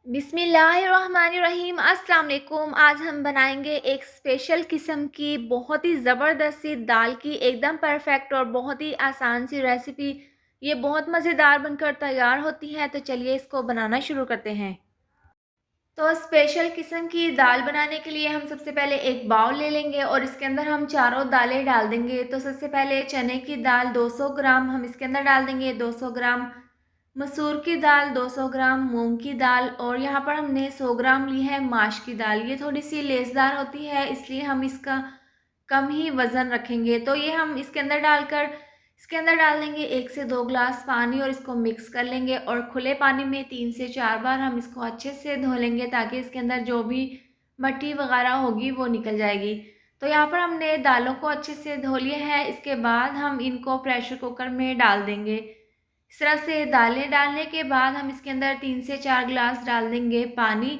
बिस्मिल्लाहिर्रहमानिर्रहीम अस्सलाम वालेकुम। आज हम बनाएंगे एक स्पेशल किस्म की बहुत ही ज़बरदस्त सी दाल की एकदम परफेक्ट और बहुत ही आसान सी रेसिपी। ये बहुत मज़ेदार बनकर तैयार होती है, तो चलिए इसको बनाना शुरू करते हैं। तो स्पेशल किस्म की दाल बनाने के लिए हम सबसे पहले एक बाउल ले लेंगे और इसके अंदर हम चारों दालें डाल देंगे। तो सबसे पहले चने की दाल 200 ग्राम हम इसके अंदर डाल देंगे, 200 ग्राम मसूर की दाल, 200 ग्राम मूंग की दाल और यहाँ पर हमने 100 ग्राम ली है माश की दाल। ये थोड़ी सी लेसदार होती है, इसलिए हम इसका कम ही वज़न रखेंगे। तो ये हम इसके अंदर डाल देंगे 1 से 2 ग्लास पानी और इसको मिक्स कर लेंगे और खुले पानी में 3 से 4 बार हम इसको अच्छे से धो लेंगे, ताकि इसके अंदर जो भी मट्टी वगैरह होगी वो निकल जाएगी। तो यहाँ पर हमने दालों को अच्छे से धो लिया है। इसके बाद हम इनको प्रेशर कुकर में डाल देंगे। इस तरह से दालें डालने के बाद हम इसके अंदर 3 से 4 ग्लास डाल देंगे पानी।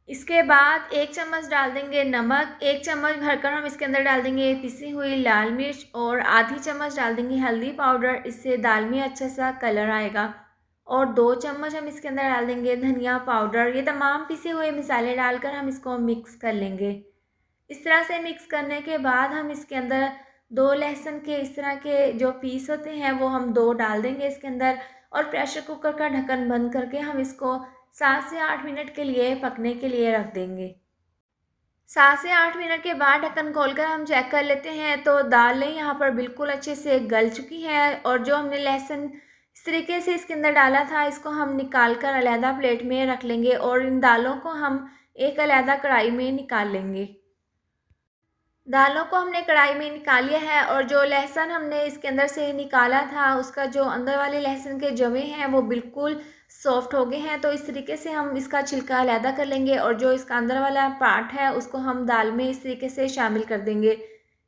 इसके बाद 1 चम्मच डाल देंगे नमक, 1 चम्मच भरकर हम इसके अंदर डाल देंगे पिसी हुई लाल मिर्च और आधी चम्मच डाल देंगे हल्दी पाउडर। इससे दाल में अच्छा सा कलर आएगा। और 2 चम्मच हम इसके अंदर डाल देंगे धनिया पाउडर। ये तमाम पिसे हुए मसाले डालकर हम इसको मिक्स कर लेंगे। इस तरह से मिक्स करने के बाद हम इसके अंदर 2 लहसुन के इस तरह के जो पीस होते हैं वो हम 2 डाल देंगे इसके अंदर और प्रेशर कुकर का ढक्कन बंद करके हम इसको 7 से 8 मिनट के लिए पकने के लिए रख देंगे। 7 से 8 मिनट के बाद ढक्कन खोलकर हम चेक कर लेते हैं, तो दालें यहाँ पर बिल्कुल अच्छे से गल चुकी हैं और जो हमने लहसुन इस तरीके से इसके अंदर डाला था, इसको हम निकाल कर अलहदा प्लेट में रख लेंगे और इन दालों को हम एक अलहदा कढ़ाई में निकाल लेंगे। दालों को हमने कढ़ाई में निकाल लिया है और जो लहसुन हमने इसके अंदर से निकाला था, उसका जो अंदर वाले लहसुन के जवे हैं वो बिल्कुल सॉफ्ट हो गए हैं। तो इस तरीके से हम इसका छिलका अलहदा कर लेंगे और जो इसका अंदर वाला पार्ट है उसको हम दाल में इस तरीके से शामिल कर देंगे।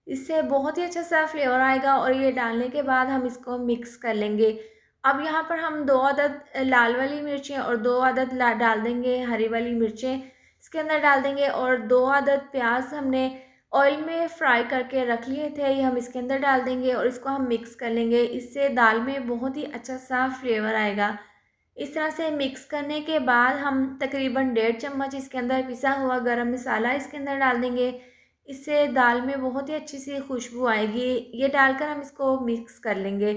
इससे बहुत ही अच्छा सा फ्लेवर आएगा और ये डालने के बाद हम इसको मिक्स कर लेंगे। अब यहाँ पर हम 2 अदद लाल वाली मिर्चें और 2 अदद डाल देंगे हरी वाली मिर्चें इसके अंदर डाल देंगे और 2 अदद प्याज हमने ऑयल में फ्राई करके रख लिए थे, ये हम इसके अंदर डाल देंगे और इसको हम मिक्स कर लेंगे। इससे दाल में बहुत ही अच्छा सा फ्लेवर आएगा। इस तरह से मिक्स करने के बाद हम तकरीबन 1.5 चम्मच इसके अंदर पिसा हुआ गरम मसाला इसके अंदर डाल देंगे। इससे दाल में बहुत ही अच्छी सी खुशबू आएगी। ये डालकर हम इसको मिक्स कर लेंगे।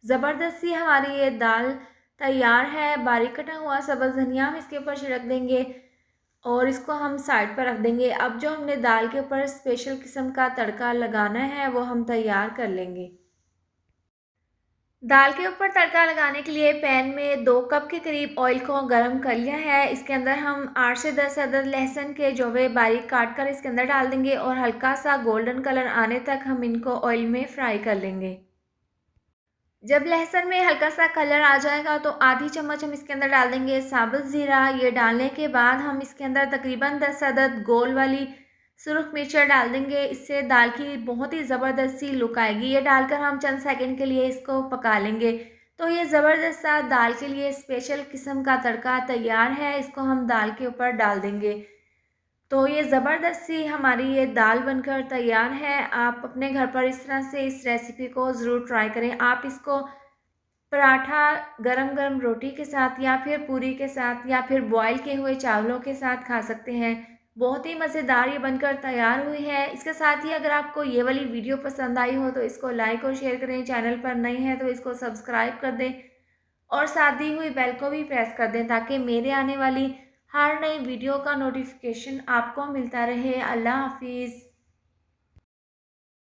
ज़बरदस्त सी हमारी ये दाल तैयार है। बारीक कटा हुआ सब्ज़ धनिया हम इसके ऊपर छिड़क देंगे और इसको हम साइड पर रख देंगे। अब जो हमने दाल के ऊपर स्पेशल किस्म का तड़का लगाना है वो हम तैयार कर लेंगे। दाल के ऊपर तड़का लगाने के लिए पैन में 2 कप के करीब ऑयल को गरम कर लिया है। इसके अंदर हम 8 से 10 अदद लहसुन के जवे बारीक काट कर इसके अंदर डाल देंगे और हल्का सा गोल्डन कलर आने तक हम इनको ऑयल में फ्राई कर लेंगे। जब लहसुन में हल्का सा कलर आ जाएगा तो आधी चम्मच हम इसके अंदर डाल देंगे साबुत ज़ीरा। ये डालने के बाद हम इसके अंदर तकरीबन 10 अदद गोल वाली सुरख मिर्चा डाल देंगे। इससे दाल की बहुत ही ज़बरदस्त सी लुक आएगी। ये डालकर हम चंद सेकंड के लिए इसको पका लेंगे। तो ये ज़बरदस्त सा दाल के लिए स्पेशल किस्म का तड़का तैयार है। इसको हम दाल के ऊपर डाल देंगे। तो ये ज़बरदस्त सी हमारी ये दाल बनकर तैयार है। आप अपने घर पर इस तरह से इस रेसिपी को ज़रूर ट्राई करें। आप इसको पराठा, गरम-गरम रोटी के साथ या फिर पूरी के साथ या फिर बॉयल किए हुए चावलों के साथ खा सकते हैं। बहुत ही मज़ेदार ये बनकर तैयार हुई है। इसके साथ ही अगर आपको ये वाली वीडियो पसंद आई हो तो इसको लाइक और शेयर करें। चैनल पर नए हैं तो इसको सब्सक्राइब कर दें और साथ दी हुई बेल को भी प्रेस कर दें, ताकि मेरे आने वाली हर नई वीडियो का नोटिफिकेशन आपको मिलता रहे। अल्लाह हाफ़िज़।